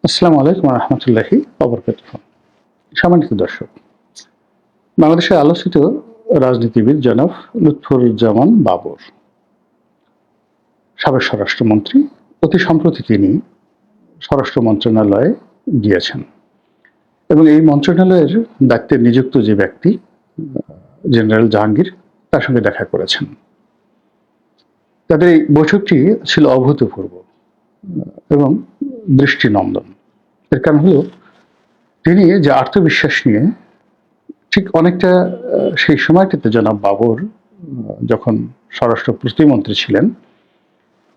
আসসালামু আলাইকুম রহমতুল্লাহি ওবরকাতুহ। সম্মানিত দর্শক, বাংলাদেশের আলোচিত রাজনীতিবিদ জনাব লুৎফুজ্জামান বাবর, সাবেক স্বরাষ্ট্রমন্ত্রী, অতি সম্প্রতি তিনি স্বরাষ্ট্র মন্ত্রণালয়ে গিয়েছেন এবং এই মন্ত্রণালয়ের দায়িত্বে নিযুক্ত যে ব্যক্তি জেনারেল জাহাঙ্গীর, তার সঙ্গে দেখা করেছেন। তাদের এই বৈঠকটি ছিল অভূতপূর্ব এবং দৃষ্টিনন্দন। এর কারণ হলো, তিনি যে আত্মবিশ্বাস নিয়ে ঠিক অনেকটা সেই সময়টিতে জনাব বাবর যখন স্বরাষ্ট্র প্রতিমন্ত্রী ছিলেন,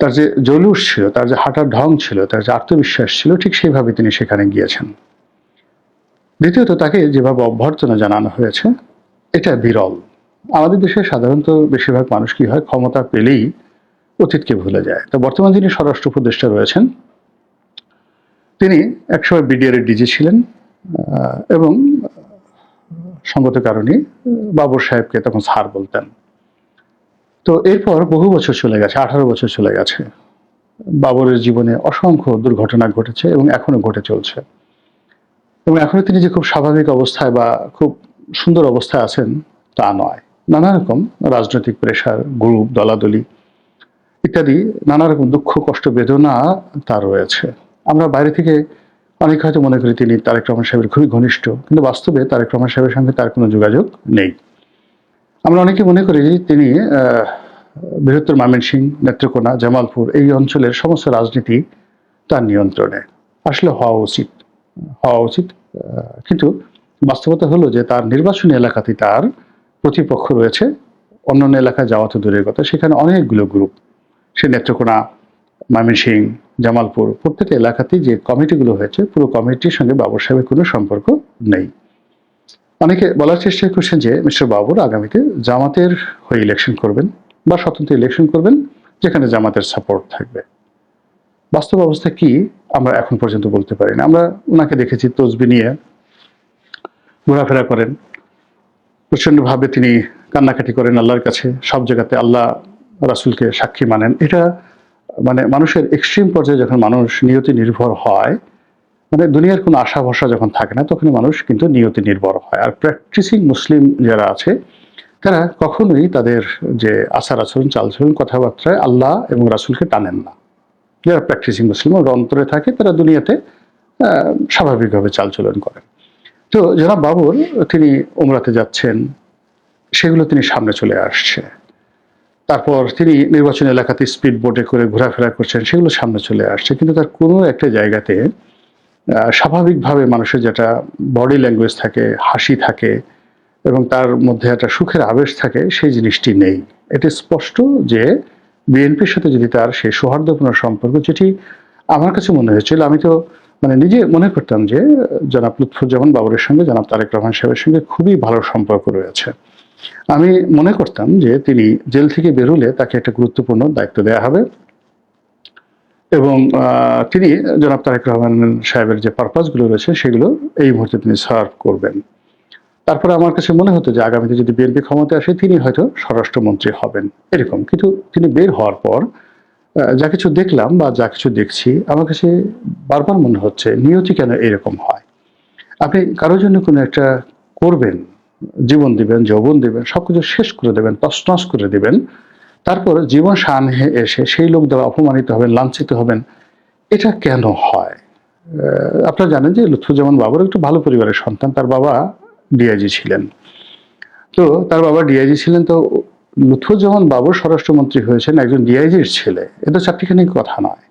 তার যে জলুস ছিল, তার যে হাঁটার ঢং ছিল, তার যে আত্মবিশ্বাস ছিল, ঠিক সেইভাবে তিনি সেখানে গিয়েছেন। দ্বিতীয়ত, তাকে যেভাবে অভ্যর্থনা জানানো হয়েছে, এটা বিরল। আমাদের দেশে সাধারণত বেশিরভাগ মানুষ কি হয়, ক্ষমতা পেলেই অতীতকে ভুলে যায়। তো বর্তমান যিনি স্বরাষ্ট্র উপদেষ্টা রয়েছেন, তিনি একসময় বিডিআর এর ডিজি ছিলেন এবং সঙ্গত কারণে বাবর সাহেবকে তখন স্যার বলতেন। তো এরপর বহু বছর চলে গেছে, 18 বছর চলে গেছে। বাবরের জীবনে অসংখ্য দুর্ঘটনা ঘটেছে এবং এখনো ঘটে চলছে। এবং এখনো তিনি যে খুব স্বাভাবিক অবস্থায় বা খুব সুন্দর অবস্থায় আছেন তা নয়। নানা রকম রাজনৈতিক প্রেশার, গ্রুপ, দলাদলি ইত্যাদি নানা রকম দুঃখ, কষ্ট, বেদনা তার রয়েছে। আমরা বাইরে থেকে অনেকে হয়তো মনে করি তিনি তারেক রহমান সাহেবের খুবই ঘনিষ্ঠ, কিন্তু বাস্তবে তারেক রহমান সাহেবের সঙ্গে তার কোনো যোগাযোগ নেই। আমরা অনেকে মনে করি যে তিনি বৃহত্তর ময়মনসিংহ, নেত্রকোনা, জামালপুর এই অঞ্চলের সমস্ত রাজনীতি তার নিয়ন্ত্রণে। আসলে হওয়া উচিত, কিন্তু বাস্তবতা হলো যে তার নির্বাচনী এলাকাতেই তার প্রতিপক্ষ রয়েছে। অন্যান্য এলাকায় যাওয়া তো দূরের কথা, সেখানে অনেকগুলো গ্রুপ। সে নেত্রকোনা, ময়মনসিংহ, জামালপুর প্রত্যেকটা এলাকাতেই যে কমিটিগুলো হয়েছে, পুরো কমিটির সঙ্গে বাবর সাহেবের কোনো সম্পর্ক নেই। অনেকে বলার চেষ্টা করছেন যে মিস্টার বাবর আগামীতে জামাতের হয়ে ইলেকশন করবেন বা স্বতন্ত্র ইলেকশন করবেন, যেখানে জামাতের সাপোর্ট থাকবে। বাস্তব অবস্থা কি আমরা এখন পর্যন্ত বলতে পারি না। আমরা ওনাকে দেখেছি তসবি নিয়ে ঘোরাফেরা করেন, প্রচন্ডভাবে তিনি কান্নাকাটি করেন আল্লাহর কাছে, সব জায়গাতে আল্লাহ রাসূলকে সাক্ষী মানেন। এটা মানে মানুষের এক্সট্রিম পর্যায়ে যখন মানুষ নিয়তি নির্ভর হয়, মানে দুনিয়ার কোনো আশা ভরসা যখন থাকে না, তখন মানুষ কিন্তু নিয়তি নির্ভর হয়। আর প্র্যাকটিসিং মুসলিম যারা আছে, তারা কখনোই তাদের যে আচার আচরণ, চালচলন, কথাবার্তায় আল্লাহ এবং রাসূলকে টানেন না। যারা প্র্যাকটিসিং মুসলিম ওর অন্তরে থাকে, তারা দুনিয়াতে স্বাভাবিকভাবে চালচলন করেন। তো জনাব বাবর তিনি উমরাতে যাচ্ছেন, সেগুলো তিনি সামনে চলে আসছে। তারপর তিনি নির্বাচনী এলাকাতে স্পিড বোটে করে ঘোরাফেরা করছেন, সেগুলো সামনে চলে আসছে। কিন্তু তার কোনো একটা জায়গাতে স্বাভাবিকভাবে মানুষের যেটা বডি ল্যাঙ্গুয়েজ থাকে, হাসি থাকে এবং তার মধ্যে একটা সুখের আবেশ থাকে, সেই জিনিসটি নেই। এটি স্পষ্ট যে বিএনপির সাথে যদি তার সেই সৌহার্দ্যপূর্ণ সম্পর্ক, যেটি আমার কাছে মনে হয়েছিল, আমি তো মানে নিজে মনে করতাম যে জনাব লুৎফুজ্জামান বাবরের সঙ্গে জনাব তারেক রহমান সাহেবের সঙ্গে খুবই ভালো সম্পর্ক রয়েছে। আমি মনে করতাম যে তিনি জেল থেকে বেরোলে তাকে একটা গুরুত্বপূর্ণ দায়িত্ব দেওয়া হবে এবং তিনি জনাব তারেক রহমান সাহেবের যে পারপাসগুলো রয়েছে, সেগুলো এই মুহূর্তে তিনি সার্ভ করবেন। তারপরে আমার কাছে মনে হতো যে আগামীতে যদি বিএনপি ক্ষমতায় আসে, তিনি হয়তো স্বরাষ্ট্রমন্ত্রী হবেন, এরকম। কিন্তু তিনি বের হওয়ার পর যা কিছু দেখলাম বা যা কিছু দেখছি, আমার কাছে বারবার মনে হচ্ছে নিয়তি কেন এরকম হয়। আপনি কারোর জন্য কোনো একটা করবেন, জীবন দিবেন, যৌবন দিবেন, সবকিছু শেষ করে দেবেন, তছনছ করে দিবেন, তারপর জীবন সামনে এসে সেই লোক দ্বারা অপমানিত হবেন, লাঞ্ছিত হবেন, এটা কেন হয়? আপনারা জানেন যে লুৎফুজ্জামান বাবর একটু ভালো পরিবারের সন্তান। তার বাবা ডিআইজি ছিলেন। তো তার বাবা ডিআইজি ছিলেন, তো লুৎফুজ্জামান বাবর স্বরাষ্ট্রমন্ত্রী হয়েছেন একজন ডিআইজির ছেলে। এটা চারটিখানি কথা নয়।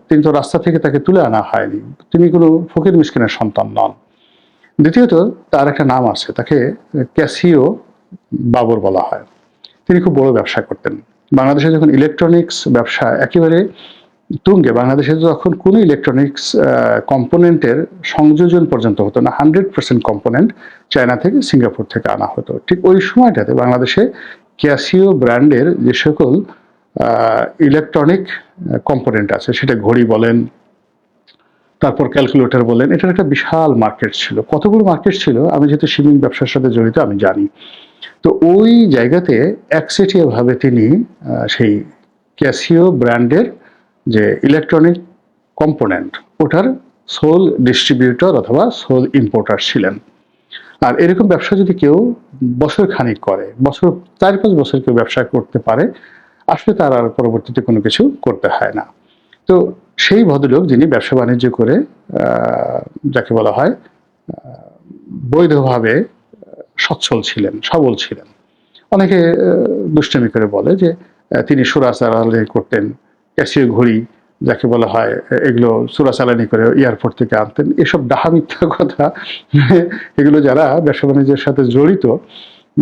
তিনি তো রাস্তা থেকে তাকে তুলে আনা হয়নি। তিনি কোনো ফকির মিসকিনের সন্তান নন। দ্বিতীয়ত, তার একটা নাম আছে, তাকে ক্যাসিও বাবর বলা হয়। তিনি খুব বড় ব্যবসা করতেন। বাংলাদেশে যখন ইলেকট্রনিক্স ব্যবসা একেবারে তুঙ্গে, বাংলাদেশে যখন কোনো ইলেকট্রনিক্স কম্পোনেন্টের সংযোজন পর্যন্ত হতো না, 100% কম্পোনেন্ট চায়না থেকে, সিঙ্গাপুর থেকে আনা হতো, ঠিক ওই সময়টাতে বাংলাদেশে ক্যাসিও ব্র্যান্ডের যে সকল ইলেকট্রনিক কম্পোনেন্ট আছে, সেটা ঘড়ি বলেন, তারপর ক্যালকুলেটর বলেন, এটার একটা বিশাল মার্কেট ছিল। কতগুলো মার্কেট ছিল, আমি যেহেতু শিপিং ব্যবসার সাথে জড়িত, আমি জানি। তো ওই জায়গাতে একচেটিয়া ভাবে তিনি সেই ক্যাসিও ব্র্যান্ডের যে ইলেকট্রনিক কম্পোনেন্ট, ওটার সোল ডিস্ট্রিবিউটর অথবা সোল ইম্পোর্টার ছিলেন। আর এরকম ব্যবসা যদি কেউ বছর খানিক করে, বছর 4-5 বছর কেউ ব্যবসা করতে পারে, আসলে তার আর পরবর্তীতে কোনো কিছু করতে হয় না। তো সেই ভদ্রলোক যিনি ব্যবসা বাণিজ্য করে যাকে বলা হয় বৈধভাবে সচ্ছল ছিলেন, সবল ছিলেন। অনেকে দুষ্টামি করে বলে যে তিনি চোরাচালানি করতেন, ক্যাসিও ঘড়ি যাকে বলা হয় এগুলো চোরাচালানি করে এয়ারপোর্ট থেকে আনতেন। এসব ডাহা মিথ্যা কথা। এগুলো যারা ব্যবসা বাণিজ্যের সাথে জড়িত,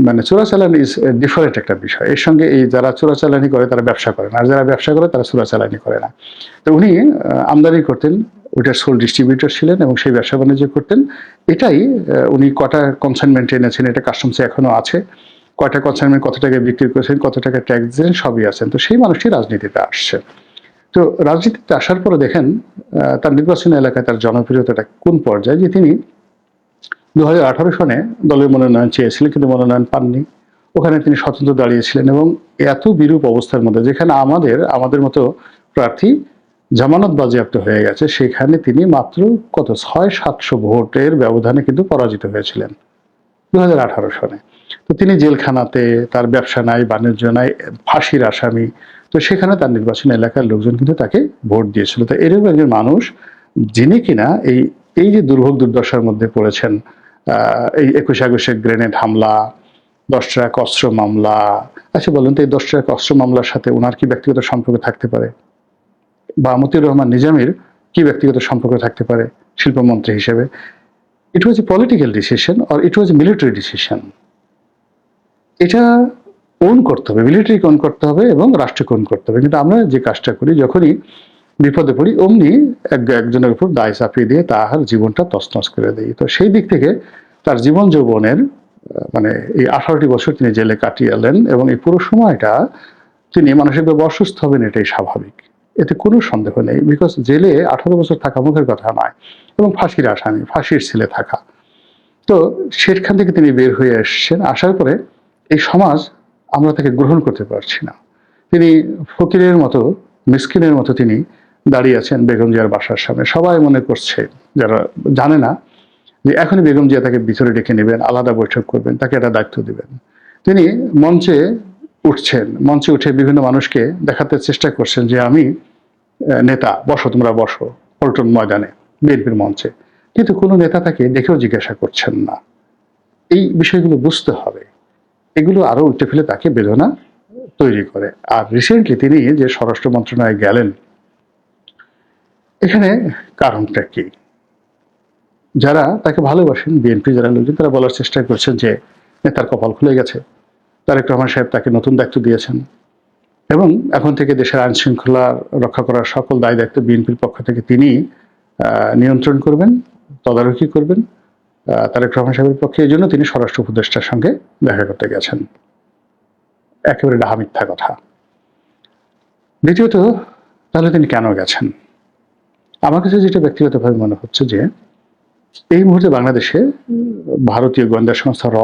মানে চোরাচালানি ইজ ডিফারেন্ট একটা বিষয়। এর সঙ্গে এই যারা চোরাচালানি করে তারা ব্যবসা করে না, আর যারা ব্যবসা করে তারা চোরাচালানি করে না। তো উনি আমদানি করতেন, ওইটার সোল ডিস্ট্রিবিউটর ছিলেন এবং সেই ব্যবসা বাণিজ্য করতেন। এটাই উনি কটা কনসাইনমেন্ট এনেছেন, এটা কাস্টমসে এখনো আছে। কয়টা কনসাইনমেন্ট কত টাকায় বিক্রি করেছেন, কত টাকা ট্যাক্স দিয়েছেন, সবই আছেন। তো সেই মানুষটি রাজনীতিতে আসছে। তো রাজনীতিতে আসার পরে দেখেন তার নির্বাচনী এলাকায় তার জনপ্রিয়তাটা কোন পর্যায়ে, যে তিনি 2018 সনে দলের মনোনয়ন চেয়েছিলেন কিন্তু মনোনয়ন পাননি। ওখানে তিনি স্বতন্ত্র দাঁড়িয়েছিলেন এবং এত বিরূপ অবস্থার মধ্যে, যেখানে আমাদের মতো প্রার্থী জামানত বাজেয়াপ্ত হয়ে গেছে, সেখানে তিনি মাত্র কত 600-700 ভোটের ব্যবধানে কিন্তু পরাজিত হয়েছিলেন 2018 সনে। তো তিনি জেলখানাতে, তার ব্যবসা নাই, বাণিজ্য নাই, ফাঁসির আসামি। তো সেখানে তার নির্বাচনী এলাকার লোকজন কিন্তু তাকে ভোট দিয়েছিল। তো এরকম একজন মানুষ যিনি কিনা এই যে দুর্ভোগ দুর্দশার মধ্যে পড়েছেন, এই 21 আগস্টের গ্রেনেড হামলা, 10 ট্রাক অস্ত্র মামলা। আচ্ছা বলুন তো, এই 10 ট্রাক অস্ত্র মামলার সাথে ওনার কি ব্যক্তিগত সম্পর্ক থাকতে পারে? বা মতিউর রহমান নিজামীর কি ব্যক্তিগত সম্পর্ক থাকতে পারে শিল্পমন্ত্রী হিসেবে? It was a political decision or it was a military decision. এটা ওন করতে হবে, মিলিটারিকে ওন করতে হবে এবং রাষ্ট্রকে ওন করতে হবে। কিন্তু আমরা যে কাজটা করি, যখনই বিপদে পড়ি অমনি একজনের উপর দায় চাপিয়ে দিয়ে তার জীবনটা তছনছ করে দিই। তো সেই দিক থেকে তার জীবন যৌবনের মানে এই 18টি বছর তিনি জেলে কাটিয়েলেন এবং এই পুরো সময়টা তিনি মানসিকভাবে অসুস্থ হবেন, এটাই স্বাভাবিক, এতে কোনো সন্দেহ নেই। বিকজ জেলে 18 বছর থাকা মুখের কথা নয়, এবং ফাঁসির আসামি, ফাঁসির ছেলে থাকা। তো সেখান থেকে তিনি বের হয়ে এসছেন। আসার পরে এই সমাজ আমরা তাকে গ্রহণ করতে পারছি না। তিনি ফকিরের মতো, মিসকিনের মতো তিনি দাঁড়িয়ে আছেন বেগম জিয়ার বাসার সামনে। সবাই মনে করছে, যারা জানে না, যে এখনই বেগম জিয়া তাকে ভিতরে ডেকে নেবেন, আলাদা বৈঠক করবেন, তাকে একটা দায়িত্ব দিবেন। তিনি মঞ্চে উঠছেন, মঞ্চে উঠে বিভিন্ন মানুষকে দেখাতে চেষ্টা করছেন যে আমি নেতা, বসো তোমরা বসো পল্টন ময়দানে, বিএনপির মঞ্চে। কিন্তু কোনো নেতা তাকে দেখেও জিজ্ঞাসা করছেন না। এই বিষয়গুলো বুঝতে হবে। এগুলো আরো উল্টে ফেলে তাকে বেদনা তৈরি করে। আর রিসেন্টলি তিনি যে স্বরাষ্ট্র মন্ত্রণালয়ে গেলেন, এখানে কারণটা কি? যারা তাকে ভালোবাসেন, বিএনপি যারা লোকজন, তারা বলার চেষ্টা করছেন যে নেতার কপাল খুলে গেছে, তারেক রহমান সাহেব তাকে নতুন দায়িত্ব দিয়েছেন এবং এখন থেকে দেশের আইন শৃঙ্খলা রক্ষা করার সকল দায় দায়িত্ব বিএনপির পক্ষ থেকে তিনি নিয়ন্ত্রণ করবেন, তদারকি করবেন তারেক রহমান সাহেবের পক্ষে। এই জন্য তিনি স্বরাষ্ট্র উপদেষ্টার সঙ্গে দেখা করতে গেছেন। একেবারে ডাহা মিথ্যা কথা। দ্বিতীয়ত, তাহলে তিনি কেন গেছেন? আমার কাছে যেটা ব্যক্তিগতভাবে মনে হচ্ছে যে এই মুহূর্তে বাংলাদেশে ভারতীয় গোয়েন্দা সংস্থা র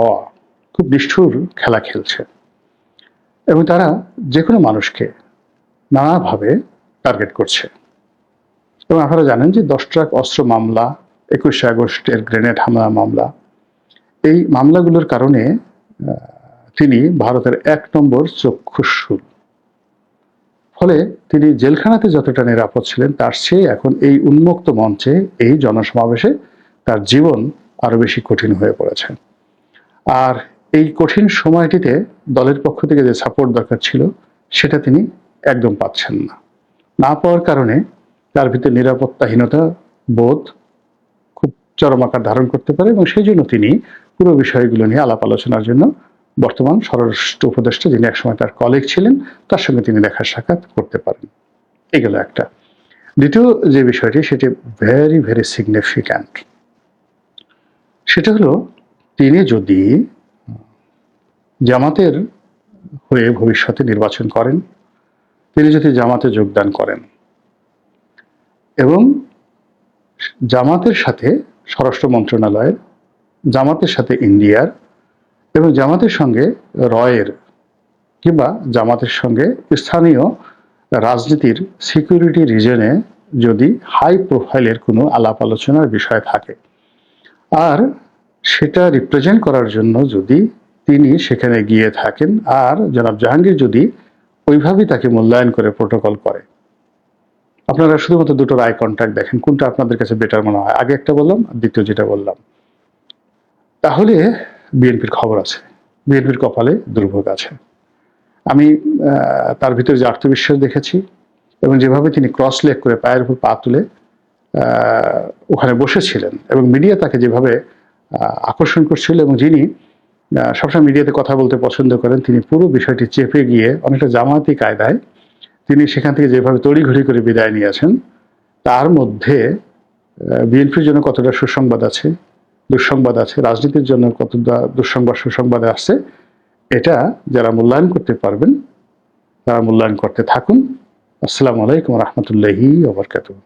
খুব নিষ্ঠুর খেলা খেলছে এবং তারা যে কোনো মানুষকে নানাভাবে টার্গেট করছে। এবং আপনারা জানেন যে 10 ট্রাক অস্ত্র মামলা, 21 আগস্টের গ্রেনেড হামলা মামলা, এই মামলাগুলোর কারণে তিনি ভারতের 1 নম্বর চক্ষুষ্যু। ফলে তিনি জেলখানাতে যতটা নিরাপদ ছিলেন, তার চেয়ে এখন এই উন্মুক্ত মঞ্চে, এই জনসমাবেশে তার জীবন আরো বেশি কঠিন হয়ে পড়েছে। আর এই কঠিন সময়টিতে দলের পক্ষ থেকে যে সাপোর্ট দরকার ছিল, সেটা তিনি একদম পাচ্ছেন না। না পাওয়ার কারণে তার ভিতরে নিরাপত্তাহীনতা বোধ খুব চরম আকার ধারণ করতে পারে এবং সেই জন্য তিনি পুরো বিষয়গুলো নিয়ে আলাপ আলোচনার জন্য বর্তমান স্বরাষ্ট্র উপদেষ্টা, যিনি একসময় তার কলিগ ছিলেন, তার সঙ্গে তিনি দেখা সাক্ষাৎ করতে পারেন। এগুলো একটা। দ্বিতীয় যে বিষয়টি, সেটি ভেরি ভেরি সিগনিফিক্যান্ট। সেটা হলো, তিনি যদি জামাতের হয়ে ভবিষ্যতে নির্বাচন করেন, তিনি যদি জামাতে যোগদান করেন এবং জামাতের সাথে স্বরাষ্ট্র মন্ত্রণালয়ের, জামাতের সাথে ইন্ডিয়ার এবং জামাতের সঙ্গে রয়ের কিংবা জামাতের সঙ্গে স্থানীয় রাজনীতির সিকিউরিটি রিজনে যদি হাই প্রোফাইলের কোনো আলাপ আলোচনার বিষয় থাকে, আর সেটা রিপ্রেজেন্ট করার জন্য যদি তিনি সেখানে গিয়ে থাকেন, আর জনাব জাহাঙ্গীর যদি ওইভাবেই তাকে মূল্যায়ন করে প্রোটোকল করে। আপনারা শুধুমাত্র দুটোর আই কন্ট্যাক্ট দেখেন, কোনটা আপনাদের কাছে বেটার মনে হয়, আগে একটা বললাম আর দ্বিতীয় যেটা বললাম। তাহলে বিএনপির খবর আছে, বিএনপির কপালে দুর্ভোগ আছে। আমি তার ভিতরে যে আত্মবিশ্বাস দেখেছি এবং যেভাবে তিনি ক্রস লেগ করে পায়ের উপর পা তুলে ওখানে বসেছিলেন এবং মিডিয়া তাকে যেভাবে আকর্ষণ করছিল, এবং যিনি সবসময় মিডিয়াতে কথা বলতে পছন্দ করেন, তিনি পুরো বিষয়টি চেপে গিয়ে অনেকটা জামায়াতি কায়দায় তিনি সেখান থেকে যেভাবে তড়িঘড়ি করে বিদায় নিয়েছেন, তার মধ্যে বিএনপির জন্য কতটা সুসংবাদ আছে, দুঃসংবাদ আছে, রাজনীতির জন্য কতটা দুঃসংবাদ সুসংবাদ আসছে, এটা যারা মূল্যায়ন করতে পারবেন তারা মূল্যায়ন করতে থাকুন। আসসালামু আলাইকুম রহমতুল্লাহি ওয়া বারাকাতুহু।